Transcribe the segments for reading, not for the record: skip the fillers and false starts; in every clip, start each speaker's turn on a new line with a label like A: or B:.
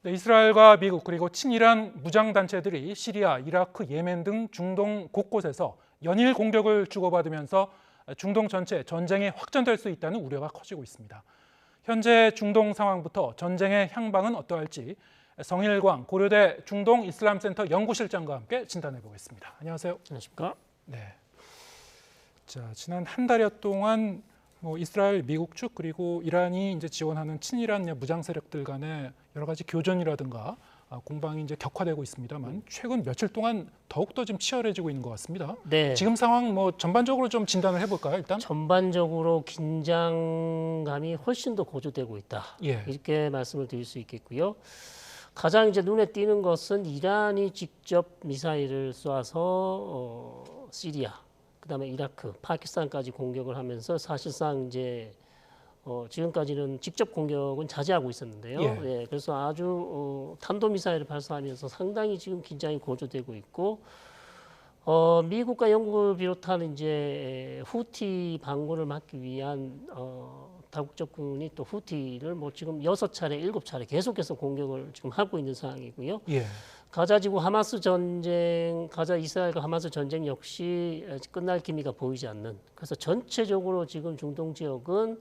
A: 네, 이스라엘과 미국 그리고 친이란 무장단체들이 시리아, 이라크, 예멘 등 중동 곳곳에서 연일 공격을 주고받으면서 중동 전체 전쟁이 확전될 수 있다는 우려가 커지고 있습니다. 현재 중동 상황부터 전쟁의 향방은 어떠할지 성일광 고려대 중동 이슬람센터 연구실장과 함께 진단해 보겠습니다. 안녕하세요.
B: 안녕하십니까?
A: 네. 자, 지난 한 달여 동안 이스라엘, 미국 측 그리고 이란이 이제 지원하는 친이란 무장 세력들 간의 여러 가지 교전이라든가 공방이 이제 격화되고 있습니다만 최근 며칠 동안 더욱 더 좀 치열해지고 있는 것 같습니다.
B: 네.
A: 지금 상황 전반적으로 좀 진단을 해볼까요? 일단
B: 전반적으로 긴장감이 훨씬 더 고조되고 있다.
A: 예.
B: 이렇게 말씀을 드릴 수 있겠고요. 가장 이제 눈에 띄는 것은 이란이 직접 미사일을 쏴서 시리아, 그다음에 이라크, 파키스탄까지 공격을 하면서 사실상 이제 지금까지는 직접 공격은 자제하고 있었는데요.
A: 예.
B: 그래서 아주 탄도미사일을 발사하면서 상당히 지금 긴장이 고조되고 있고 미국과 영국을 비롯한 이제 후티 반군을 막기 위한 다국적군이 또 후티를 지금 6차례, 7차례 계속해서 공격을 지금 하고 있는 상황이고요.
A: 예.
B: 가자 지구 하마스 전쟁, 가자 이스라엘과 하마스 전쟁 역시 끝날 기미가 보이지 않는. 그래서 전체적으로 지금 중동 지역은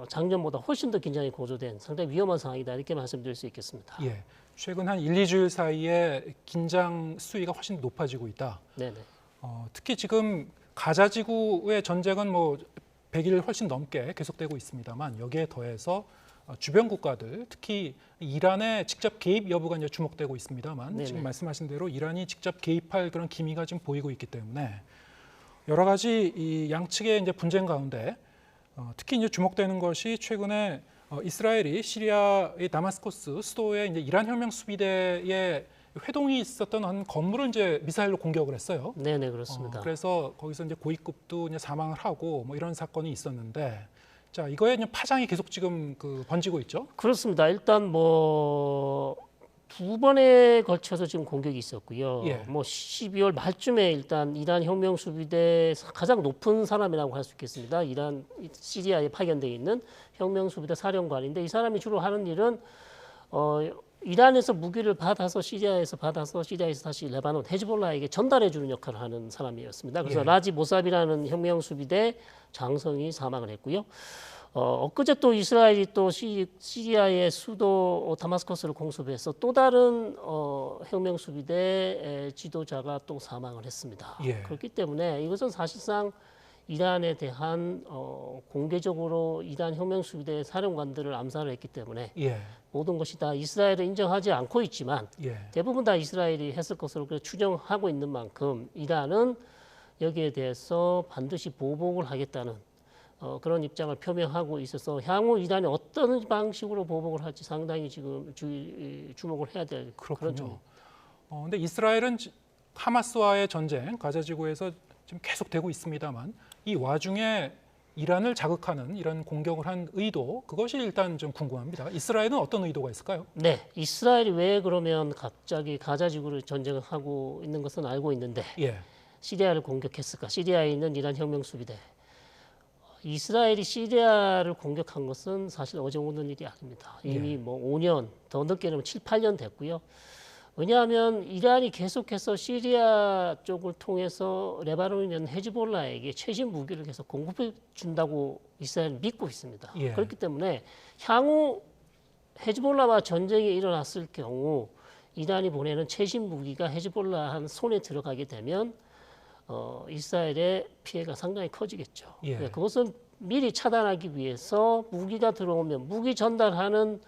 B: 작년보다 훨씬 더 긴장이 고조된 상당히 위험한 상황이다 이렇게 말씀드릴 수 있겠습니다.
A: 예. 최근 한 1, 2주일 사이에 긴장 수위가 훨씬 높아지고 있다.
B: 네네.
A: 특히 지금 가자 지구의 전쟁은 100일 훨씬 넘게 계속되고 있습니다만 여기에 더해서 주변 국가들, 특히 이란의 직접 개입 여부가 이제 주목되고 있습니다만
B: 네네.
A: 지금 말씀하신 대로 이란이 직접 개입할 그런 기미가 지금 보이고 있기 때문에 여러 가지 이 양측의 이제 분쟁 가운데 특히 이제 주목되는 것이 최근에 이스라엘이 시리아의 다마스커스 수도에 이제 이란 혁명 수비대의 회동이 있었던 한 건물을 이제 미사일로 공격을 했어요.
B: 네네 그렇습니다.
A: 그래서 거기서 이제 고위급도 이제 사망을 하고 이런 사건이 있었는데, 자 이거에 이제 파장이 계속 지금 번지고 있죠.
B: 그렇습니다. 일단 2번에 걸쳐서 지금 공격이 있었고요.
A: 예.
B: 12월 말쯤에 일단 이란 혁명 수비대 가장 높은 사람이라고 할 수 있겠습니다. 이란 시리아에 파견되어 있는 혁명 수비대 사령관인데 이 사람이 주로 하는 일은 이란에서 무기를 받아서 시리아에서 다시 레바논 헤즈볼라에게 전달해 주는 역할을 하는 사람이었습니다. 그래서
A: 예.
B: 라지 모사비라는 혁명 수비대 장성이 사망을 했고요. 엊그제 또 이스라엘이 또 시리아의 수도 다마스커스를 공습해서 또 다른 혁명 수비대 지도자가 또 사망을 했습니다.
A: 예.
B: 그렇기 때문에 이것은 사실상 이란에 대한 공개적으로 이란 혁명 수비대 사령관들을 암살을 했기 때문에
A: 예.
B: 모든 것이 다 이스라엘을 인정하지 않고 있지만
A: 예.
B: 대부분 다 이스라엘이 했을 것으로 추정하고 있는 만큼 이란은 여기에 대해서 반드시 보복을 하겠다는 그런 입장을 표명하고 있어서 향후 이란이 어떤 방식으로 보복을 할지 상당히 지금 주목을 해야 될 그런 점.
A: 근데 이스라엘은 하마스와의 전쟁, 가자 지구에서 지금 계속되고 있습니다만 이 와중에 이란을 자극하는 이런 공격을 한 의도, 그것이 일단 좀 궁금합니다. 이스라엘은 어떤 의도가 있을까요?
B: 네, 이스라엘이 왜 그러면 갑자기 가자 지구를 전쟁을 하고 있는 것은 알고 있는데
A: 예.
B: 시리아를 공격했을까? 시리아에 있는 이란 혁명 수비대. 이스라엘이 시리아를 공격한 것은 사실 어제 오는 일이 아닙니다. 이미 5년, 더 늦게는 7, 8년 됐고요. 왜냐하면 이란이 계속해서 시리아 쪽을 통해서 레바논에 있는 헤즈볼라에게 최신 무기를 계속 공급해 준다고 이스라엘은 믿고 있습니다.
A: 예.
B: 그렇기 때문에 향후 헤즈볼라와 전쟁이 일어났을 경우 이란이 보내는 최신 무기가 헤즈볼라 손에 들어가게 되면 이스라엘의 피해가 상당히 커지겠죠.
A: 예.
B: 그것은 미리 차단하기 위해서 무기가 들어오면 무기 전달하는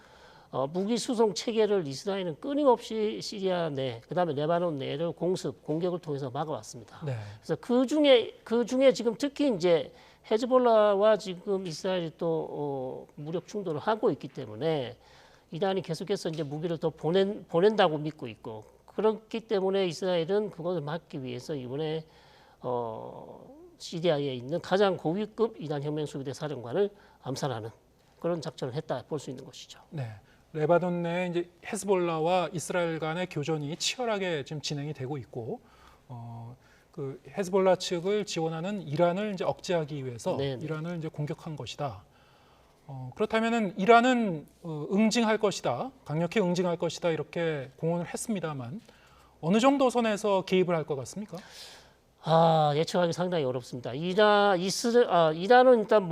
B: 무기 수송 체계를 이스라엘은 끊임없이 시리아 내, 그다음에 레바논 내를 공격을 통해서 막아왔습니다.
A: 네.
B: 그래서 그 중에 지금 특히 이제 헤즈볼라와 지금 이스라엘이 또 무력 충돌을 하고 있기 때문에 이란이 계속해서 이제 무기를 더 보낸다고 믿고 있고 그렇기 때문에 이스라엘은 그것을 막기 위해서 이번에 시리아에 있는 가장 고위급 이란 혁명 수비대 사령관을 암살하는 그런 작전을 했다 볼 수 있는 것이죠.
A: 네. 레바논 내에 이제 헤즈볼라와 이스라엘 간의 교전이 치열하게 지금 진행이 되고 있고, 그 헤즈볼라 측을 지원하는 이란을 이제 억제하기 위해서
B: 네네.
A: 이란을 이제 공격한 것이다. 그렇다면은 이란은 응징할 것이다, 강력히 응징할 것이다 이렇게 공언을 했습니다만 어느 정도 선에서 개입을 할 것 같습니까?
B: 예측하기 상당히 어렵습니다. 이란은 일단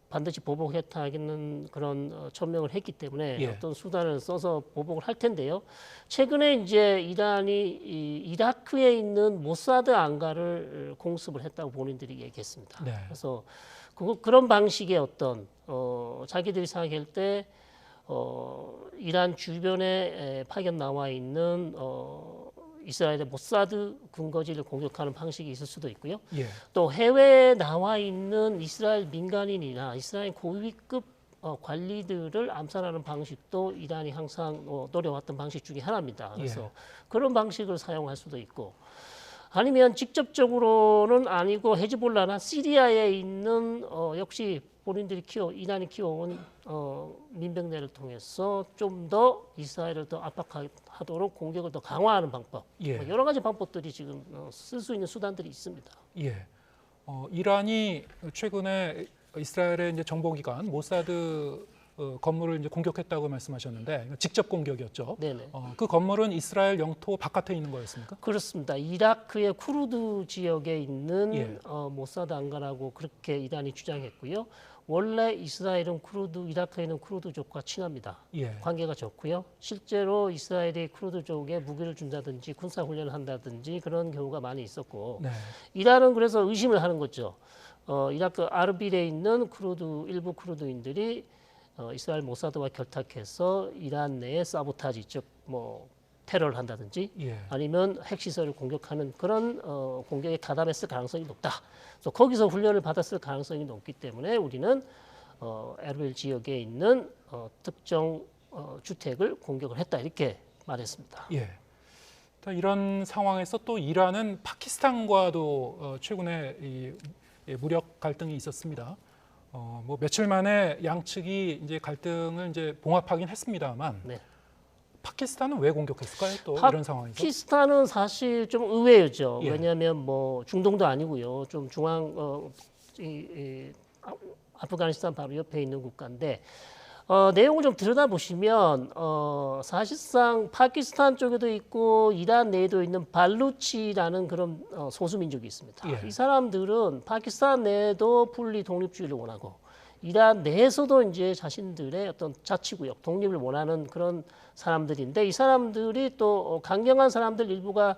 B: 반드시 보복했다는 그런 천명을 했기 때문에
A: 예.
B: 어떤 수단을 써서 보복을 할 텐데요. 최근에 이제 이란이 이라크에 있는 모사드 안가를 공습을 했다고 본인들이 얘기했습니다.
A: 네.
B: 그래서 그런 방식의 어떤 자기들이 생각할 때 이란 주변에 파견 나와 있는 이스라엘의 모사드 근거지를 공격하는 방식이 있을 수도 있고요.
A: 예.
B: 또 해외에 나와 있는 이스라엘 민간인이나 이스라엘 고위급 관리들을 암살하는 방식도 이란이 항상 노려왔던 방식 중에 하나입니다. 그래서 그런 방식을 사용할 수도 있고 아니면 직접적으로는 아니고 헤즈볼라나 시리아에 있는 역시 본인들이 이란이 키워온 민병대를 통해서 좀 더 이스라엘을 더 압박하도록 공격을 더 강화하는 방법, 여러 가지 방법들이 지금 쓸 수 있는 수단들이 있습니다.
A: 예. 이란이 최근에 이스라엘의 이제 정보기관 모사드 건물을 이제 공격했다고 말씀하셨는데 직접 공격이었죠.
B: 네네.
A: 그 건물은 이스라엘 영토 바깥에 있는 거였습니까?
B: 그렇습니다. 이라크의 쿠르드 지역에 있는 모사드 안가라고 그렇게 이란이 주장했고요. 원래 이스라엘은 이라크에 있는 쿠르드족과 친합니다. 관계가 좋고요. 실제로 이스라엘이 쿠르드족에 무기를 준다든지 군사 훈련을 한다든지 그런 경우가 많이 있었고 이란은 그래서 의심을 하는 거죠. 이라크 아르빌에 있는 일부 쿠르드인들이 이스라엘 모사드와 결탁해서 이란 내에 사보타지 즉 테러를 한다든지 아니면 핵시설을 공격하는 그런 공격에 가담했을 가능성이 높다. 그래서 거기서 훈련을 받았을 가능성이 높기 때문에 우리는 에르빌 지역에 있는 특정 주택을 공격을 했다 이렇게 말했습니다.
A: 이런 상황에서 또 이란은 파키스탄과도 최근에 무력 갈등이 있었습니다. 며칠 만에 양측이 이제 갈등을 이제 봉합하긴 했습니다만 파키스탄은 왜 공격했을까요? 또 이런 상황에서?
B: 파키스탄은 사실 좀 의외죠.
A: 예.
B: 왜냐하면 중동도 아니고요. 좀 아프가니스탄 바로 옆에 있는 국가인데 내용을 좀 들여다보시면 사실상 파키스탄 쪽에도 있고 이란 내에도 있는 발루치라는 그런 소수민족이 있습니다.
A: 예.
B: 이 사람들은 파키스탄 내에도 분리 독립주의를 원하고 이란 내에서도 이제 자신들의 어떤 자치구역 독립을 원하는 그런 사람들인데 이 사람들이 또 강경한 사람들 일부가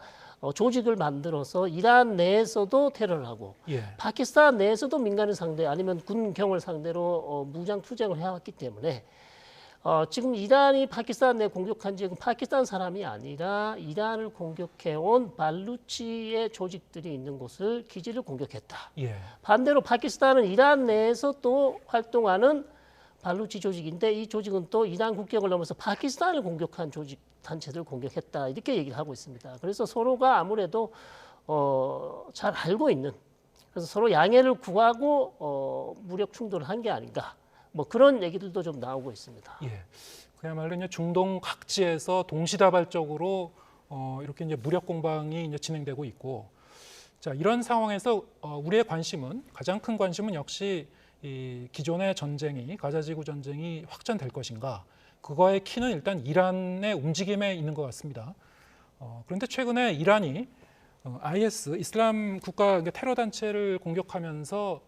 B: 조직을 만들어서 이란 내에서도 테러를 하고 파키스탄 내에서도 민간인 상대 아니면 군경을 상대로 무장 투쟁을 해왔기 때문에 지금 이란이 파키스탄 내 공격한 지역은 파키스탄 사람이 아니라 이란을 공격해온 발루치의 조직들이 있는 곳을 기지를 공격했다. 반대로 파키스탄은 이란 내에서 또 활동하는 발루치 조직인데 이 조직은 또 이란 국경을 넘어서 파키스탄을 공격한 조직 단체들을 공격했다 이렇게 얘기를 하고 있습니다. 그래서 서로가 아무래도 잘 알고 있는 그래서 서로 양해를 구하고 무력 충돌을 한 게 아닌가 그런 얘기들도 좀 나오고 있습니다.
A: 그야말로 이제 중동 각지에서 동시다발적으로 이렇게 이제 무력 공방이 이제 진행되고 있고, 자 이런 상황에서 우리의 관심은 가장 큰 관심은 역시 이 기존의 전쟁이 가자지구 전쟁이 확전될 것인가 그거의 키는 일단 이란의 움직임에 있는 것 같습니다. 그런데 최근에 이란이 IS 이슬람 국가 테러 단체를 공격하면서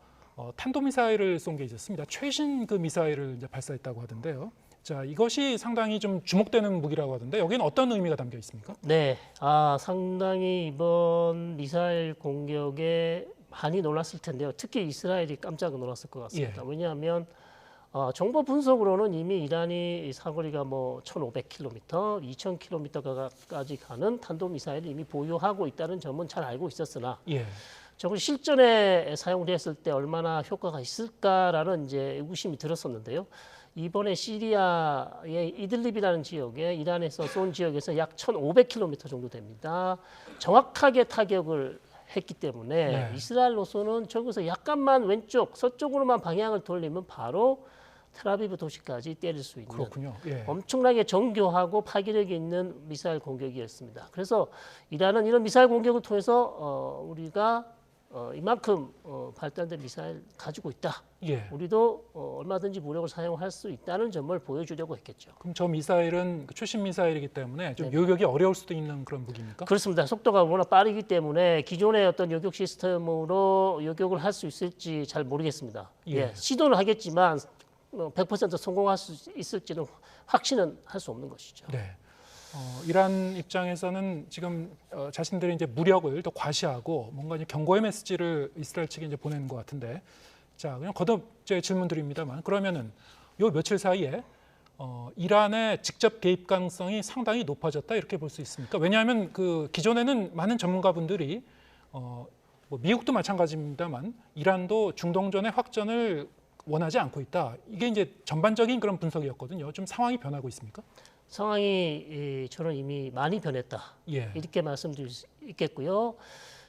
A: 탄도미사일을 쏜 게 있었습니다. 최신 그 미사일을 이제 발사했다고 하던데요. 자 이것이 상당히 좀 주목되는 무기라고 하던데 여기는 어떤 의미가 담겨 있습니까?
B: 네, 상당히 이번 미사일 공격에 많이 놀랐을 텐데요. 특히 이스라엘이 깜짝 놀랐을 것 같습니다. 왜냐하면 정보 분석으로는 이미 이란이 사거리가 1,500km, 2,000km까지 가는 탄도미사일을 이미 보유하고 있다는 점은 잘 알고 있었으나 저걸 실전에 사용됐을 때 얼마나 효과가 있을까라는 이제 의구심이 들었었는데요. 이번에 시리아의 이들립이라는 지역에 이란에서 쏜 지역에서 약 1,500km 정도 됩니다. 정확하게 타격을 했기 때문에 이스라엘로서는 저기서 약간만 왼쪽 서쪽으로만 방향을 돌리면 바로 텔아비브 도시까지 때릴 수 있는 엄청나게 정교하고 파괴력이 있는 미사일 공격이었습니다. 그래서 이란은 이런 미사일 공격을 통해서 우리가 이만큼 발달된 미사일 가지고 있다.
A: 예.
B: 우리도 얼마든지 무력을 사용할 수 있다는 점을 보여주려고 했겠죠.
A: 그럼 저 미사일은 그 최신 미사일이기 때문에 좀
B: 네.
A: 요격이 어려울 수도 있는 그런 무기입니까?
B: 그렇습니다. 속도가 워낙 빠르기 때문에 기존의 어떤 요격 시스템으로 요격을 할 수 있을지 잘 모르겠습니다.
A: 예.
B: 예, 시도는 하겠지만 100% 성공할 수 있을지는 확신은 할 수 없는 것이죠.
A: 네. 이란 입장에서는 지금 자신들의 이제 무력을 더 과시하고 뭔가 이제 경고의 메시지를 이스라엘 측에 이제 보내는 것 같은데, 자 그냥 거듭 제 질문 드립니다만, 그러면은 요 며칠 사이에 이란의 직접 개입 가능성이 상당히 높아졌다 이렇게 볼 수 있습니까? 왜냐하면 그 기존에는 많은 전문가분들이 뭐 미국도 마찬가지입니다만 이란도 중동전의 확전을 원하지 않고 있다. 이게 이제 전반적인 그런 분석이었거든요. 좀 상황이 변하고 있습니까?
B: 상황이 저는 이미 많이 변했다.
A: 예.
B: 이렇게 말씀드릴 수 있겠고요.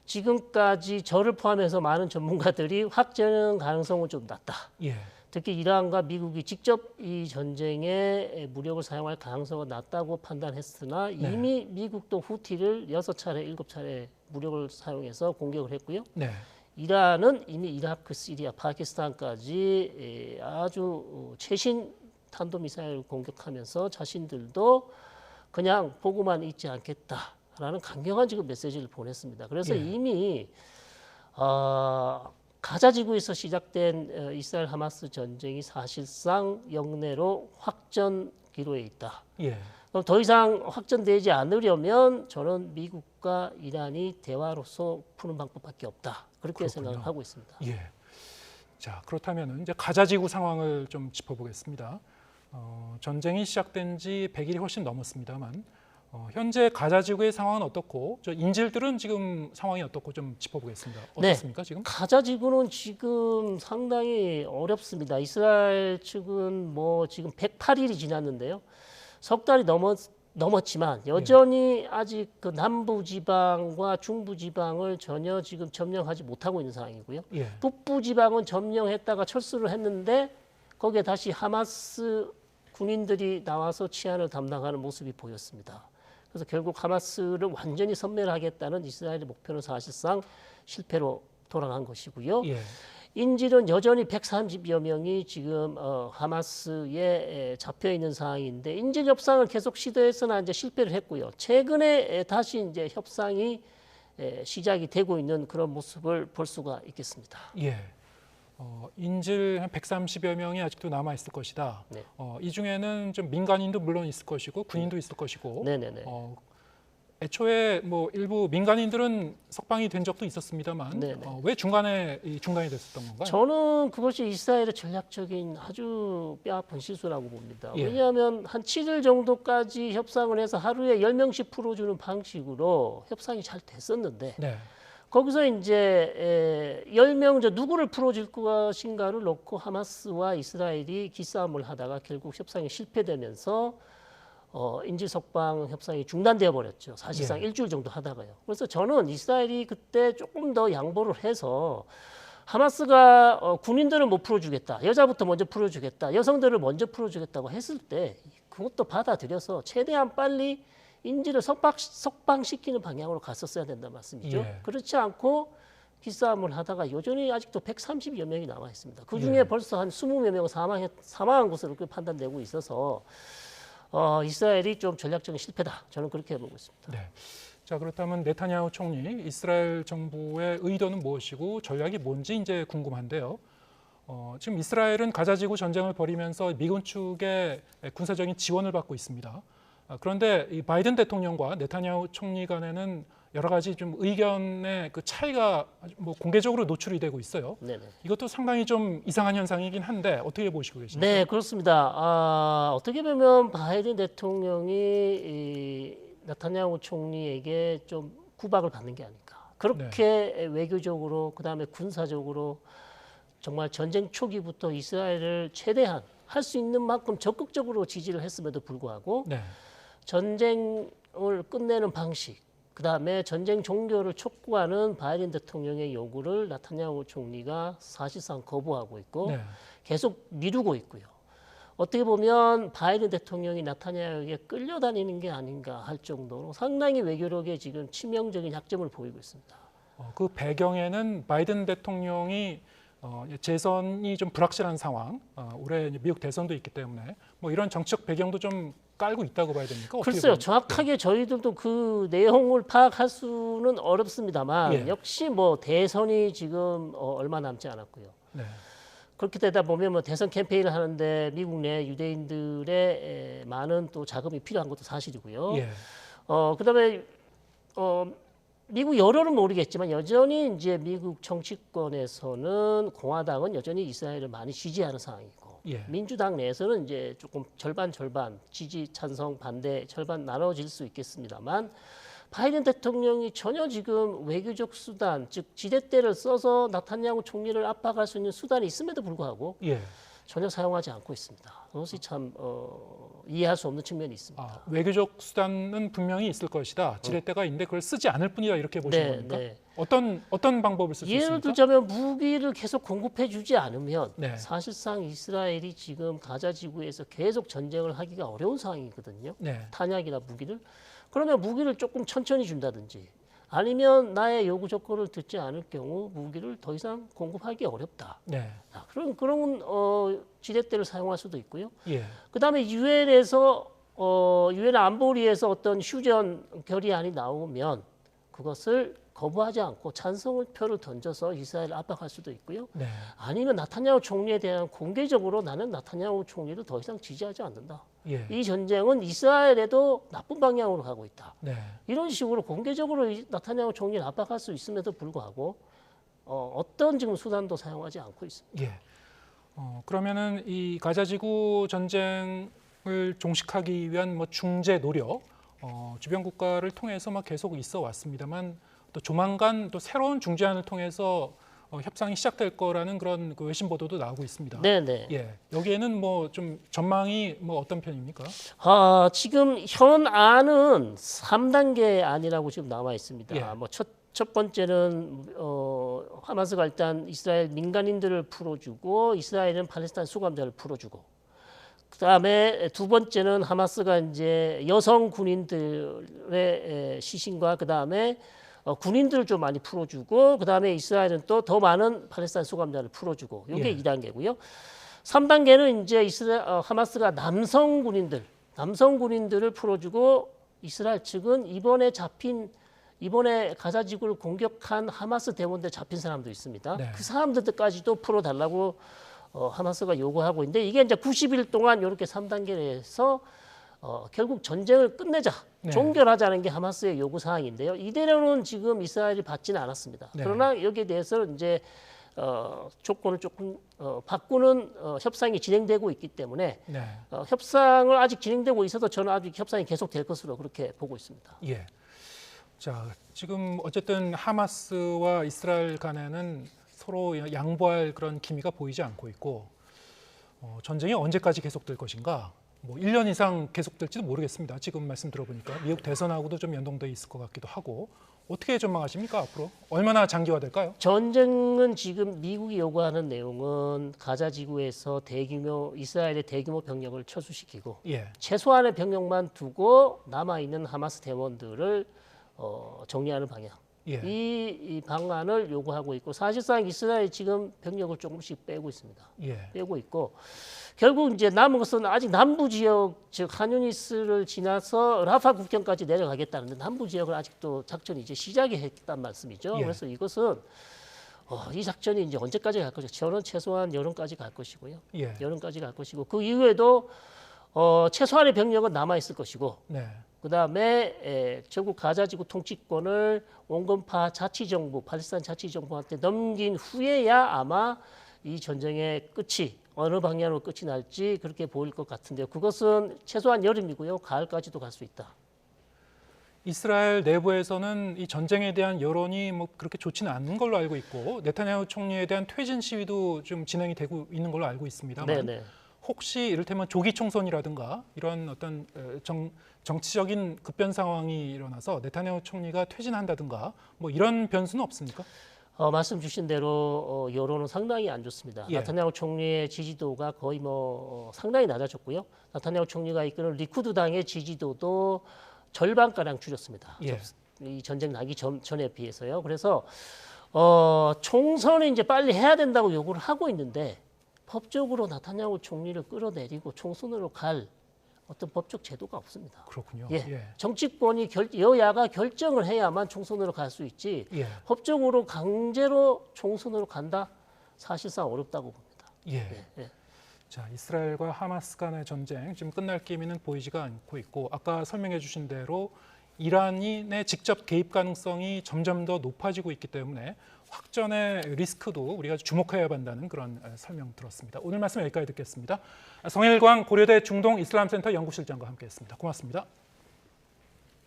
B: 지금까지 저를 포함해서 많은 전문가들이 확전 가능성은 좀 낮다.
A: 예.
B: 특히 이란과 미국이 직접 이 전쟁에 무력을 사용할 가능성은 낮다고 판단했으나
A: 네.
B: 이미 미국도 후티를 6차례, 7차례 무력을 사용해서 공격을 했고요.
A: 네.
B: 이란은 이미 이라크, 시리아, 파키스탄까지 아주 최신 탄도미사일을 공격하면서 자신들도 그냥 보고만 있지 않겠다라는 강경한 지금 메시지를 보냈습니다. 그래서
A: 예.
B: 이미 가자 지구에서 시작된 이스라엘 하마스 전쟁이 사실상 영내로 확전 기로에 있다.
A: 예.
B: 그럼 더 이상 확전되지 않으려면 저는 미국과 이란이 대화로서 푸는 방법밖에 없다. 그렇게
A: 그렇군요.
B: 생각을 하고 있습니다.
A: 예. 자, 그렇다면 이제 가자 지구 상황을 좀 짚어보겠습니다. 전쟁이 시작된 지 100일이 훨씬 넘었습니다만 현재 가자 지구의 상황은 어떻고 저 인질들은 지금 상황이 어떻고 좀 짚어보겠습니다. 어떻습니까 지금?
B: 가자 지구는 지금 상당히 어렵습니다. 이스라엘 측은 뭐 지금 108일이 지났는데요. 석 달이 넘었지만 여전히 아직 그 남부 지방과 중부 지방을 전혀 지금 점령하지 못하고 있는 상황이고요.
A: 예.
B: 북부 지방은 점령했다가 철수를 했는데 거기에 다시 하마스 군인들이 나와서 치안을 담당하는 모습이 보였습니다. 그래서 결국 하마스를 완전히 섬멸하겠다는 이스라엘의 목표는 사실상 실패로 돌아간 것이고요.
A: 예.
B: 인질은 여전히 130여 명이 지금 하마스에 잡혀 있는 상황인데 인질 협상을 계속 시도했으나 이제 실패를 했고요. 최근에 다시 이제 협상이 시작이 되고 있는 그런 모습을 볼 수가 있겠습니다.
A: 예. 인질 한 130여 명이 아직도 남아 있을 것이다.
B: 네.
A: 이 중에는 좀 민간인도 물론 있을 것이고 군인도 있을 것이고.
B: 네네네.
A: 애초에 뭐 일부 민간인들은 석방이 된 적도 있었습니다만
B: 네네.
A: 왜 중간에 중단이 됐었던 건가요?
B: 저는 그것이 이스라엘의 전략적인 아주 뼈아픈 실수라고 봅니다.
A: 예.
B: 왜냐하면 한 7일 정도까지 협상을 해서 하루에 10명씩 풀어주는 방식으로 협상이 잘 됐었는데
A: 네.
B: 거기서 이제 10명 저 누구를 풀어줄 것인가를 놓고 하마스와 이스라엘이 기싸움을 하다가 결국 협상이 실패되면서 인질 석방 협상이 중단되어 버렸죠. 사실상
A: 예.
B: 일주일 정도 하다가요. 그래서 저는 이스라엘이 그때 조금 더 양보를 해서 하마스가 군인들은 못 풀어주겠다, 여자부터 먼저 풀어주겠다, 여성들을 먼저 풀어주겠다고 했을 때 그것도 받아들여서 최대한 빨리 인질을 석방시키는 방향으로 갔었어야 된다는 말씀이죠.
A: 예.
B: 그렇지 않고 기싸움을 하다가 여전히 아직도 130여 명이 남아 있습니다. 그 중에
A: 예.
B: 벌써 한 20여 명은 사망한 것으로 판단되고 있어서 이스라엘이 좀 전략적인 실패다. 저는 그렇게 보고 있습니다.
A: 네. 자, 그렇다면 네타냐후 총리, 이스라엘 정부의 의도는 무엇이고 전략이 뭔지 이제 궁금한데요. 지금 이스라엘은 가자지구 전쟁을 벌이면서 미군 측의 군사적인 지원을 받고 있습니다. 그런데 이 바이든 대통령과 네타냐후 총리 간에는 여러 가지 좀 의견의 그 차이가 뭐 공개적으로 노출이 되고 있어요.
B: 네네.
A: 이것도 상당히 좀 이상한 현상이긴 한데 어떻게 보시고 계십니까?
B: 네, 그렇습니다. 어떻게 보면 바이든 대통령이 이 네타냐후 총리에게 좀 구박을 받는 게 아닐까. 그렇게 외교적으로 그다음에 군사적으로 정말 전쟁 초기부터 이스라엘을 최대한 할 수 있는 만큼 적극적으로 지지를 했음에도 불구하고
A: 네.
B: 전쟁을 끝내는 방식, 그다음에 전쟁 종료를 촉구하는 바이든 대통령의 요구를 네타냐후 총리가 사실상 거부하고 있고
A: 네.
B: 계속 미루고 있고요. 어떻게 보면 바이든 대통령이 네타냐후에게 끌려다니는 게 아닌가 할 정도로 상당히 외교력에 지금 치명적인 약점을 보이고 있습니다.
A: 그 배경에는 바이든 대통령이 재선이 좀 불확실한 상황, 올해 이제 미국 대선도 있기 때문에 뭐 이런 정치적 배경도 좀 깔고 있다고 봐야 됩니까? 어떻게
B: 글쎄요,
A: 보면?
B: 정확하게 저희들도 그 내용을 파악할 수는 어렵습니다만
A: 예.
B: 역시 뭐 대선이 지금 얼마 남지 않았고요.
A: 네.
B: 그렇게 되다 보면 뭐 대선 캠페인을 하는데 미국 내 유대인들의 많은 또 자금이 필요한 것도 사실이고요.
A: 예.
B: 그다음에 미국 여론은 모르겠지만 여전히 이제 미국 정치권에서는 공화당은 여전히 이스라엘을 많이 지지하는 상황이고
A: 예.
B: 민주당 내에서는 이제 조금 절반 지지 찬성 반대 절반 나눠질 수 있겠습니다만 바이든 대통령이 전혀 지금 외교적 수단 즉 지렛대를 써서 나타냐후 총리를 압박할 수 있는 수단이 있음에도 불구하고
A: 예.
B: 전혀 사용하지 않고 있습니다. 그것이 참 이해할 수 없는 측면이 있습니다.
A: 외교적 수단은 분명히 있을 것이다. 지렛대가 있는데 그걸 쓰지 않을 뿐이다 이렇게 보시는
B: 네,
A: 겁니까?
B: 네.
A: 어떤 방법을 쓸 수
B: 예를
A: 있습니까?
B: 들자면 무기를 계속 공급해 주지 않으면
A: 네.
B: 사실상 이스라엘이 지금 가자 지구에서 계속 전쟁을 하기가 어려운 상황이거든요.
A: 네.
B: 탄약이나 무기를. 그러면 무기를 조금 천천히 준다든지 아니면 나의 요구 조건을 듣지 않을 경우 무기를 더 이상 공급하기 어렵다.
A: 네.
B: 그런 지렛대를 사용할 수도 있고요.
A: 예.
B: 그다음에 유엔에서 유엔 안보리에서 어떤 휴전 결의안이 나오면 그것을 거부하지 않고 찬성 표를 던져서 이스라엘을 압박할 수도 있고요.
A: 네.
B: 아니면 나타냐후 총리에 대한 공개적으로 나는 나타냐후 총리를 더 이상 지지하지 않는다.
A: 예.
B: 이 전쟁은 이스라엘에도 나쁜 방향으로 가고 있다.
A: 네.
B: 이런 식으로 공개적으로 나타냐후 총리를 압박할 수 있음에도 불구하고 어떤 지금 수단도 사용하지 않고 있습니다.
A: 예. 그러면은 이 가자지구 전쟁을 종식하기 위한 뭐 중재 노력, 주변 국가를 통해서 막 계속 있어 왔습니다만 또 조만간 또 새로운 중재안을 통해서 협상이 시작될 거라는 그런 그 외신 보도도 나오고 있습니다.
B: 네네.
A: 예. 여기에는 뭐 좀 전망이 뭐 어떤 편입니까?
B: 지금 현 안은 3단계 안이라고 지금 나와 있습니다.
A: 예.
B: 뭐 첫 번째는 하마스가 일단 이스라엘 민간인들을 풀어주고 이스라엘은 팔레스타인 수감자를 풀어주고 그다음에 두 번째는 하마스가 이제 여성 군인들의 시신과 그다음에 군인들을 좀 많이 풀어주고 그다음에 이스라엘은 또 더 많은 팔레스타인 수감자를 풀어주고 이게
A: 예.
B: 2단계고요. 3단계는 이제 하마스가 남성 군인들을 풀어주고 이스라엘 측은 이번에 가자 지구를 공격한 하마스 대원들 잡힌 사람도 있습니다.
A: 네.
B: 그 사람들까지도 풀어달라고 하마스가 요구하고 있는데 이게 이제 90일 동안 이렇게 3단계에서 결국 전쟁을 끝내자,
A: 네.
B: 종결하자는 게 하마스의 요구 사항인데요. 이대로는 지금 이스라엘이 받지는 않았습니다.
A: 네.
B: 그러나 여기에 대해서는 이제 조건을 조금 바꾸는 협상이 진행되고 있기 때문에
A: 네.
B: 협상을 아직 진행되고 있어서 저는 아직 협상이 계속될 것으로 그렇게 보고 있습니다.
A: 예. 자, 지금 어쨌든 하마스와 이스라엘 간에는 서로 양보할 그런 기미가 보이지 않고 있고 전쟁이 언제까지 계속될 것인가? 뭐 1년 이상 계속될지도 모르겠습니다. 지금 말씀 들어보니까 미국 대선하고도 좀 연동돼 있을 것 같기도 하고 어떻게 전망하십니까 앞으로? 얼마나 장기화될까요?
B: 전쟁은 지금 미국이 요구하는 내용은 가자 지구에서 이스라엘의 대규모 병력을 철수시키고
A: 예.
B: 최소한의 병력만 두고 남아 있는 하마스 대원들을 정리하는 방향.
A: 예.
B: 이 방안을 요구하고 있고 사실상 이스라엘이 지금 병력을 조금씩 빼고 있습니다.
A: 예.
B: 빼고 있고 결국 이제 남은 것은 아직 남부 지역 즉 한유니스를 지나서 라파 국경까지 내려가겠다는데 남부 지역을 아직도 작전이 이제 시작이 했단 말씀이죠.
A: 예.
B: 그래서 이것은 이 작전이 이제 언제까지 갈 것이고 저는 최소한 여름까지 갈 것이고요.
A: 예.
B: 여름까지 갈 것이고 그 이후에도 최소한의 병력은 남아 있을 것이고
A: 네.
B: 그다음에 결국 가자지구 통치권을 온건파 자치정부 팔레스타인 자치정부한테 넘긴 후에야 아마 이 전쟁의 끝이 어느 방향으로 끝이 날지 그렇게 보일 것 같은데요. 그것은 최소한 여름이고요. 가을까지도 갈 수 있다.
A: 이스라엘 내부에서는 이 전쟁에 대한 여론이 뭐 그렇게 좋지는 않은 걸로 알고 있고 네타냐후 총리에 대한 퇴진 시위도 좀 진행이 되고 있는 걸로 알고 있습니다만
B: 네네.
A: 혹시 이를테면 조기 총선이라든가 이런 어떤 정치적인 급변 상황이 일어나서 네타냐후 총리가 퇴진한다든가 뭐 이런 변수는 없습니까?
B: 말씀 주신 대로 여론은 상당히 안 좋습니다.
A: 예.
B: 나타냐후 총리의 지지도가 거의 상당히 낮아졌고요. 나타냐후 총리가 이끄는 리쿠드 당의 지지도도 절반가량 줄였습니다.
A: 예.
B: 이 전쟁 나기 전에 비해서요. 그래서 총선을 이제 빨리 해야 된다고 요구를 하고 있는데 법적으로 나타냐후 총리를 끌어내리고 총선으로 갈 어떤 법적 제도가 없습니다.
A: 그렇군요.
B: 예.
A: 예.
B: 정치권이 여야가 결정을 해야만 총선으로 갈 수 있지
A: 예.
B: 법적으로 강제로 총선으로 간다? 사실상 어렵다고 봅니다.
A: 예.
B: 예, 예.
A: 자, 이스라엘과 하마스 간의 전쟁 지금 끝날 기미는 보이지가 않고 있고 아까 설명해 주신 대로 이란의 직접 개입 가능성이 점점 더 높아지고 있기 때문에 확전의 리스크도 우리가 주목해야 한다는 그런 설명 들었습니다. 오늘 말씀 여기까지 듣겠습니다. 성일광 고려대 중동 이슬람센터 연구실장과 함께했습니다. 고맙습니다.